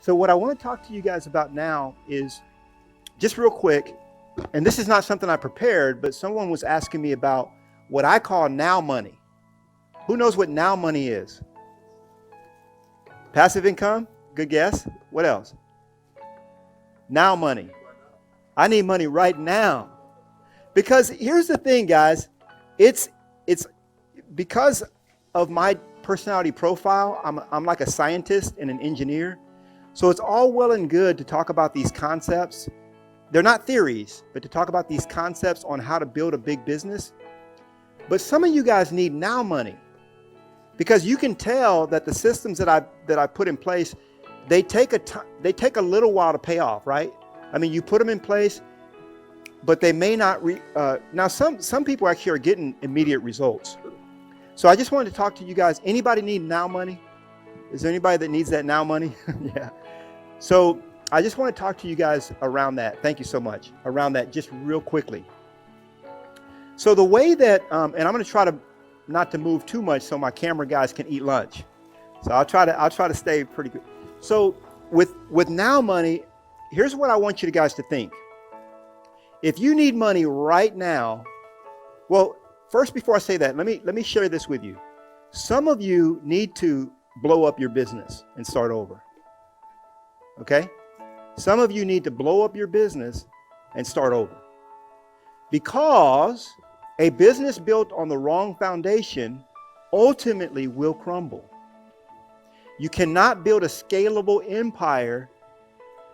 So what I want to talk to you guys about now is just real quick, and this is not something I prepared, but someone was asking me about what I call now money. Who knows what now money is? Passive income? Good guess. What else? Now money. I need money right now. Because here's the thing, guys. It's because of my personality profile, I'm like a scientist and an engineer. So it's all well and good to talk about these concepts. They're not theories, but to talk about these concepts on how to build a big business. But some of you guys need now money, because you can tell that the systems that I put in place, they take a little while to pay off, right? I mean, you put them in place, but they may not. Now, some people actually are getting immediate results. So I just wanted to talk to you guys. Anybody need now money? Is there anybody that needs that now money? Yeah. So I just want to talk to you guys around that. Thank you so much. Around that, just real quickly. So the way that, and I'm going to try to not to move too much so my camera guys can eat lunch. So I'll try to stay pretty good. So with now money, here's what I want you guys to think. If you need money right now, well, first, before I say that, let me share this with you. Some of you need to blow up your business and start over. Okay? Some of you need to blow up your business and start over. Because a business built on the wrong foundation ultimately will crumble. You cannot build a scalable empire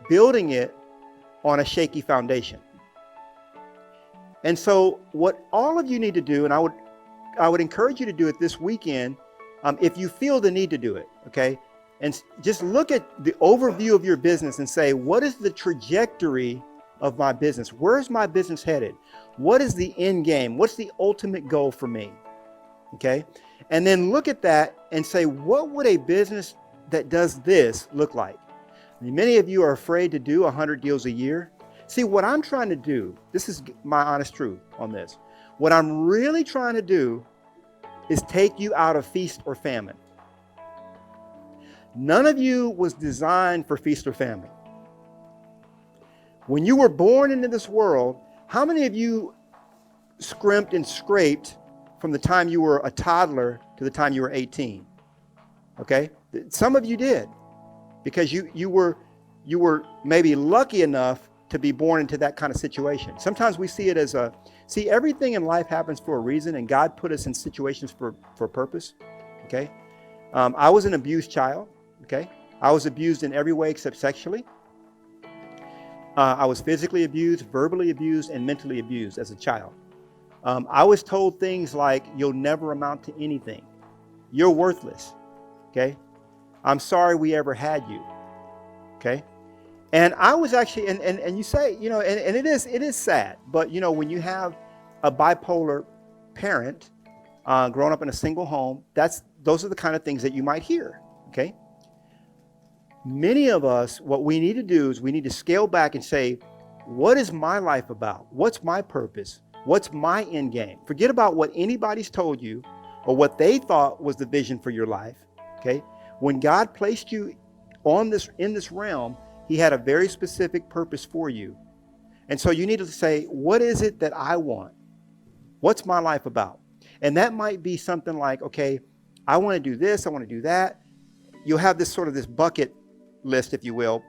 building it on a shaky foundation. And so what all of you need to do, and I would encourage you to do it this weekend, if you feel the need to do it, okay? And just look at the overview of your business and say, what is the trajectory of my business? Where's my business headed? What is the end game? What's the ultimate goal for me? Okay? And then look at that and say, what would a business that does this look like? I mean, many of you are afraid to do 100 deals a year. See, what I'm trying to do, this is my honest truth on this. What I'm really trying to do is take you out of feast or famine. None of you was designed for feast or famine. When you were born into this world, how many of you scrimped and scraped from the time you were a toddler to the time you were 18? Okay? Some of you did, because you were maybe lucky enough to be born into that kind of situation. Sometimes we see it as everything in life happens for a reason, and God put us in situations for a purpose. Okay? I was an abused child. Okay? I was abused in every way except sexually. I was physically abused, verbally abused, and mentally abused as a child. I was told things like, you'll never amount to anything. You're worthless. Okay? I'm sorry we ever had you. Okay? And I was actually, and you say, and it is sad, but when you have a bipolar parent growing up in a single home, those are the kind of things that you might hear. Okay? Many of us, what we need to do is we need to scale back and say, what is my life about? What's my purpose? What's my end game? Forget about what anybody's told you or what they thought was the vision for your life. Okay? When God placed you in this realm, He had a very specific purpose for you. And so you need to say, what is it that I want? What's my life about? And that might be something like, okay, I want to do this, I want to do that. You'll have this bucket list, if you will.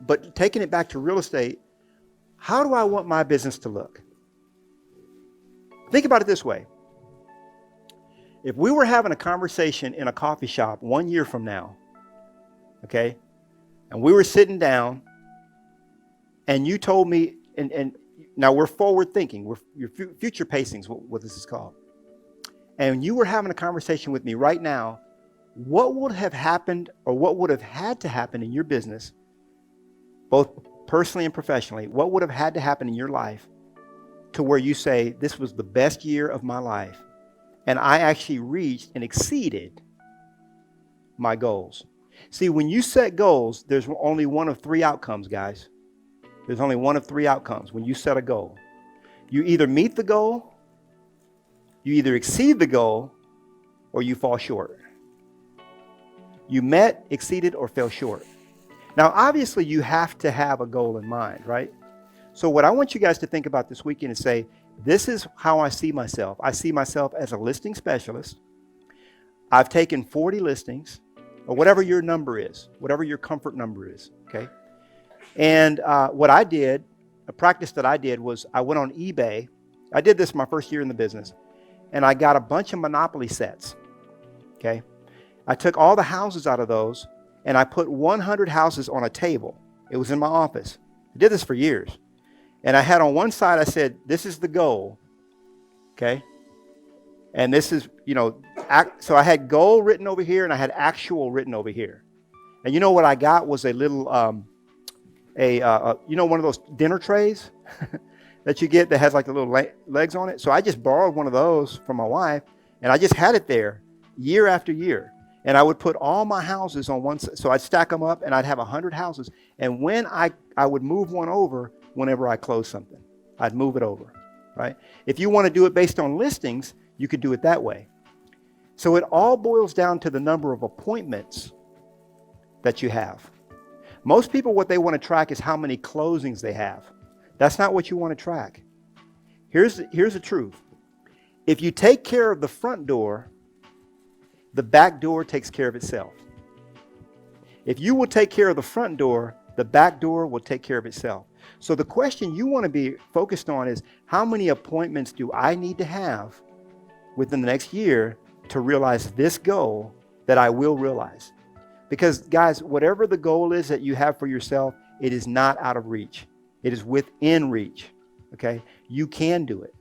But taking it back to real estate, how do I want my business to look? Think about it this way. If we were having a conversation in a coffee shop 1 year from now, okay, and we were sitting down and you told me, and now we're forward thinking, you're future pacing is what this is called. And you were having a conversation with me right now, what would have happened or what would have had to happen in your business, both personally and professionally, what would have had to happen in your life to where you say, this was the best year of my life, and I actually reached and exceeded my goals? See, when you set goals, there's only one of three outcomes, guys. There's only one of three outcomes when you set a goal. You either meet the goal, you either exceed the goal, or you fall short. You met, exceeded, or fell short. Now, obviously, you have to have a goal in mind, right? So what I want you guys to think about this weekend is say, this is how I see myself. I see myself as a listing specialist. I've taken 40 listings, or whatever your number is, whatever your comfort number is, okay? And what I did, a practice that I did was I went on eBay. I did this my first year in the business, and I got a bunch of Monopoly sets, okay? I took all the houses out of those, and I put 100 houses on a table. It was in my office. I did this for years. And I had on one side, I said, this is the goal, okay? And this is, so I had goal written over here, and I had actual written over here. And you know what I got was a little, one of those dinner trays that you get that has like the little legs on it. So I just borrowed one of those from my wife, and I just had it there year after year. And I would put all my houses on one side. So I'd stack them up, and I'd have 100 houses. And when I would move one over whenever I closed something, I'd move it over, right? If you want to do it based on listings, you could do it that way. So it all boils down to the number of appointments that you have. Most people, what they want to track is how many closings they have. That's not what you want to track. Here's the truth. If you take care of the front door, the back door takes care of itself. If you will take care of the front door, the back door will take care of itself. So the question you want to be focused on is, how many appointments do I need to have within the next year to realize this goal that I will realize? Because guys, whatever the goal is that you have for yourself, it is not out of reach. It is within reach, okay? You can do it.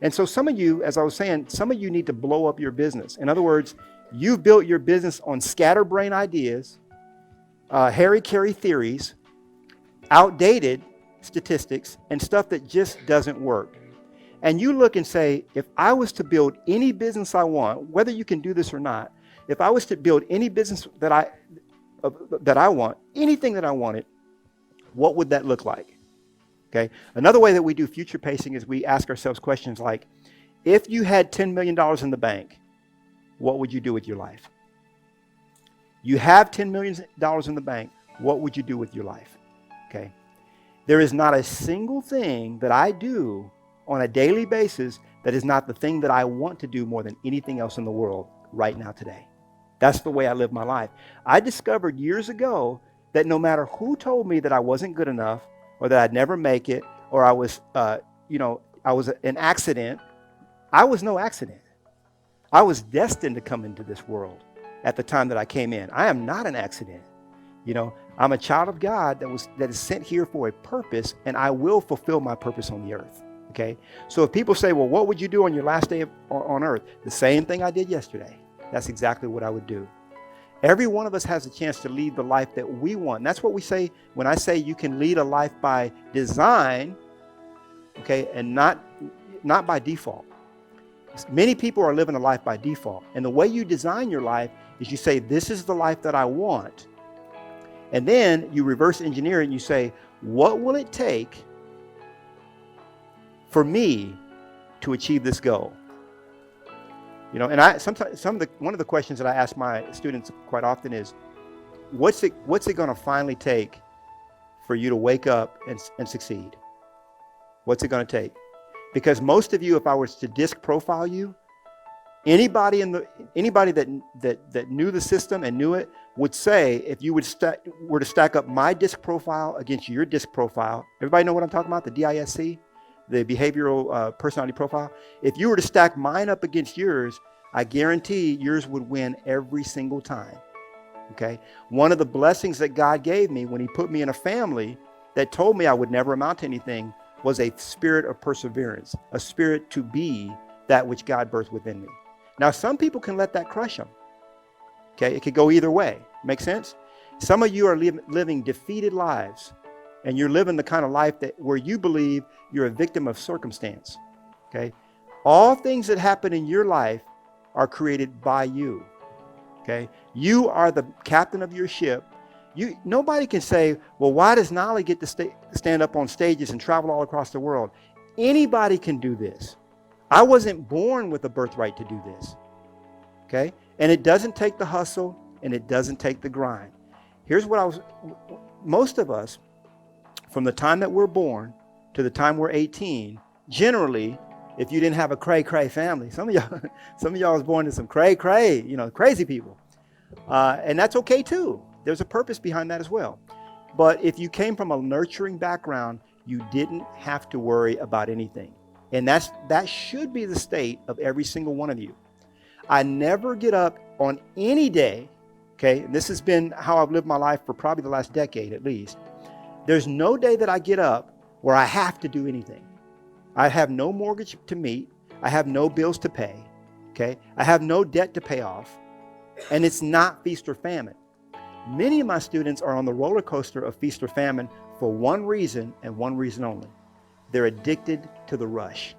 And so some of you, as I was saying, some of you need to blow up your business. In other words, you've built your business on scatterbrain ideas, hairy-carry theories, outdated statistics, and stuff that just doesn't work. And you look and say, if I was to build any business I want, whether you can do this or not, if I was to build any business that I want, anything that I wanted, what would that look like? Okay. Another way that we do future pacing is we ask ourselves questions like, if you had $10 million in the bank, what would you do with your life? You have $10 million in the bank, what would you do with your life? Okay. There is not a single thing that I do on a daily basis that is not the thing that I want to do more than anything else in the world right now today. That's the way I live my life. I discovered years ago that no matter who told me that I wasn't good enough, or that I'd never make it, or I was, I was an accident, I was no accident. I was destined to come into this world at the time that I came in. I am not an accident. I'm a child of God that is sent here for a purpose, and I will fulfill my purpose on the earth. Okay. So if people say, well, what would you do on your last day on earth? The same thing I did yesterday. That's exactly what I would do. Every one of us has a chance to lead the life that we want. And that's what we say when I say you can lead a life by design, okay, and not by default. Many people are living a life by default. And the way you design your life is you say, this is the life that I want. And then you reverse engineer it and you say, what will it take for me to achieve this goal? And sometimes one of the questions that I ask my students quite often is, what's it going to finally take for you to wake up and succeed? What's it going to take? Because most of you, if I was to disc profile you, anybody that knew the system and knew it would say, if you were to stack up my disc profile against your disc profile, everybody know what I'm talking about? The DISC? The behavioral personality profile. If you were to stack mine up against yours, I guarantee yours would win every single time. Okay. One of the blessings that God gave me when he put me in a family that told me I would never amount to anything was a spirit of perseverance, a spirit to be that which God birthed within me. Now, some people can let that crush them. Okay. It could go either way. Make sense? Some of you are living defeated lives. And you're living the kind of life where you believe you're a victim of circumstance. Okay. All things that happen in your life are created by you. Okay. You are the captain of your ship. Nobody can say, well, why does Knolly get to stand up on stages and travel all across the world? Anybody can do this. I wasn't born with a birthright to do this. Okay. And it doesn't take the hustle and it doesn't take the grind. Here's what most of us, from the time that we're born to the time we're 18, generally, if you didn't have a cray-cray family, some of y'all was born to some cray-cray, crazy people. And that's okay too. There's a purpose behind that as well. But if you came from a nurturing background, you didn't have to worry about anything. And that should be the state of every single one of you. I never get up on any day, okay, and this has been how I've lived my life for probably the last decade at least. There's no day that I get up where I have to do anything. I have no mortgage to meet. I have no bills to pay, okay? I have no debt to pay off, and it's not feast or famine. Many of my students are on the roller coaster of feast or famine for one reason and one reason only. They're addicted to the rush.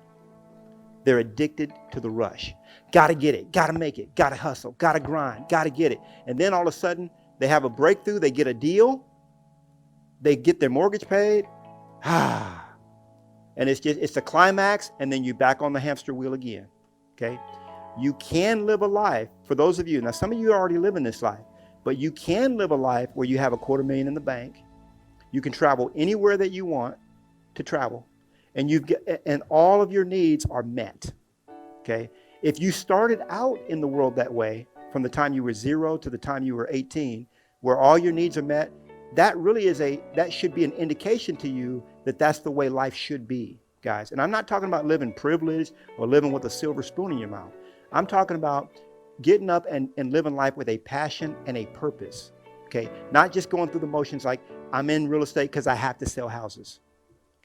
They're addicted to the rush. Got to get it, got to make it, got to hustle, got to grind, got to get it. And then all of a sudden, they have a breakthrough, they get a deal, they get their mortgage paid, and it's the climax, and then you're back on the hamster wheel again, okay? You can live a life, for those of you, now some of you are already living this life, but you can live a life where you have $250,000 in the bank. You can travel anywhere that you want to travel, and all of your needs are met, okay? If you started out in the world that way, from the time you were 0 to the time you were 18, where all your needs are met, that should be an indication to you that that's the way life should be, guys. And I'm not talking about living privileged or living with a silver spoon in your mouth. I'm talking about getting up and living life with a passion and a purpose, okay? Not just going through the motions like, I'm in real estate because I have to sell houses,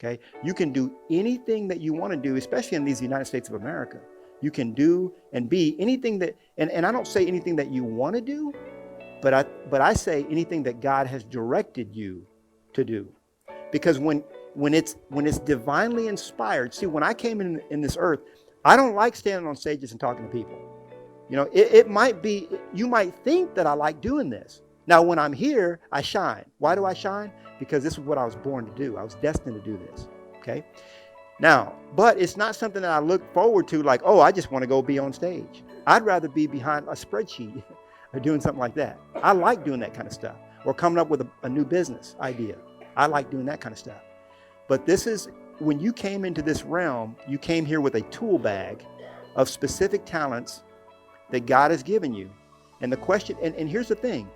okay? You can do anything that you want to do, especially in these United States of America. You can do and be anything that, and I don't say anything that you want to do, but I say anything that God has directed you to do. Because when it's divinely inspired, see, when I came in this earth, I don't like standing on stages and talking to people. It might be, you might think that I like doing this. Now, when I'm here, I shine. Why do I shine? Because this is what I was born to do. I was destined to do this, okay? Now, but it's not something that I look forward to like, oh, I just want to go be on stage. I'd rather be behind a spreadsheet or doing something like that. I like doing that kind of stuff, or coming up with a new business idea. I like doing that kind of stuff. But this is, when you came into this realm, you came here with a tool bag of specific talents that God has given you. And the question, and here's the thing,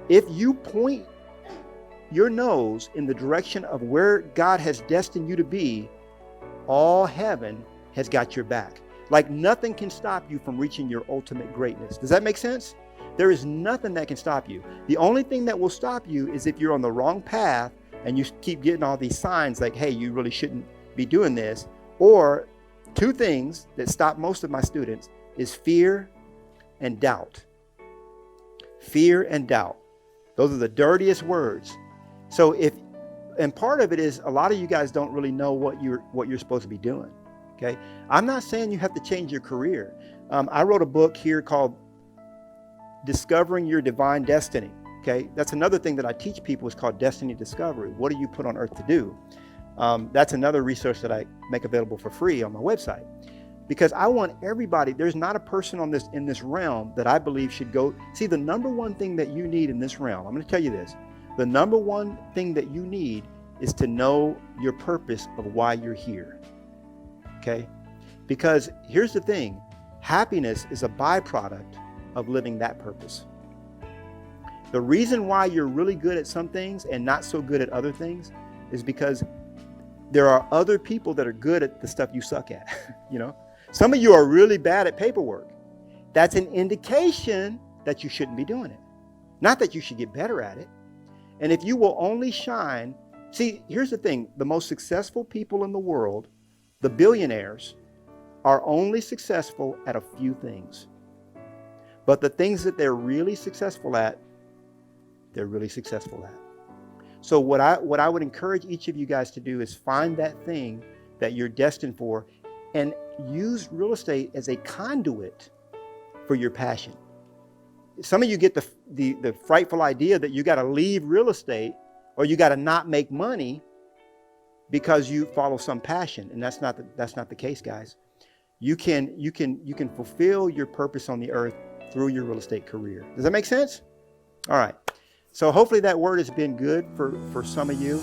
if you point your nose in the direction of where God has destined you to be, all heaven has got your back. Like nothing can stop you from reaching your ultimate greatness. Does that make sense? There is nothing that can stop you. The only thing that will stop you is if you're on the wrong path and you keep getting all these signs like, hey, you really shouldn't be doing this. Or two things that stop most of my students is fear and doubt. Fear and doubt. Those are the dirtiest words. So and part of it is a lot of you guys don't really know what you're supposed to be doing. Okay. I'm not saying you have to change your career. I wrote a book here called Discovering Your Divine Destiny. Okay. That's another thing that I teach people is called Destiny Discovery. What are you put on earth to do? That's another resource that I make available for free on my website, because I want everybody, there's not a person in this realm that I believe should go. See, the number one thing that you need in this realm, I'm going to tell you this, the number one thing that you need is to know your purpose of why you're here. Okay? Because here's the thing, happiness is a byproduct of living that purpose. The reason why you're really good at some things and not so good at other things is because there are other people that are good at the stuff you suck at. Some of you are really bad at paperwork. That's an indication that you shouldn't be doing it. Not that you should get better at it. And if you will only shine, see, here's the thing, the most successful people in the world, the billionaires, are only successful at a few things. But the things that they're really successful at, they're really successful at. So what I would encourage each of you guys to do is find that thing that you're destined for and use real estate as a conduit for your passion. Some of you get the frightful idea that you got to leave real estate or you got to not make money because you follow some passion, and that's not the case, guys. You can fulfill your purpose on the earth through your real estate career. Does that make sense? All right. So hopefully that word has been good for some of you.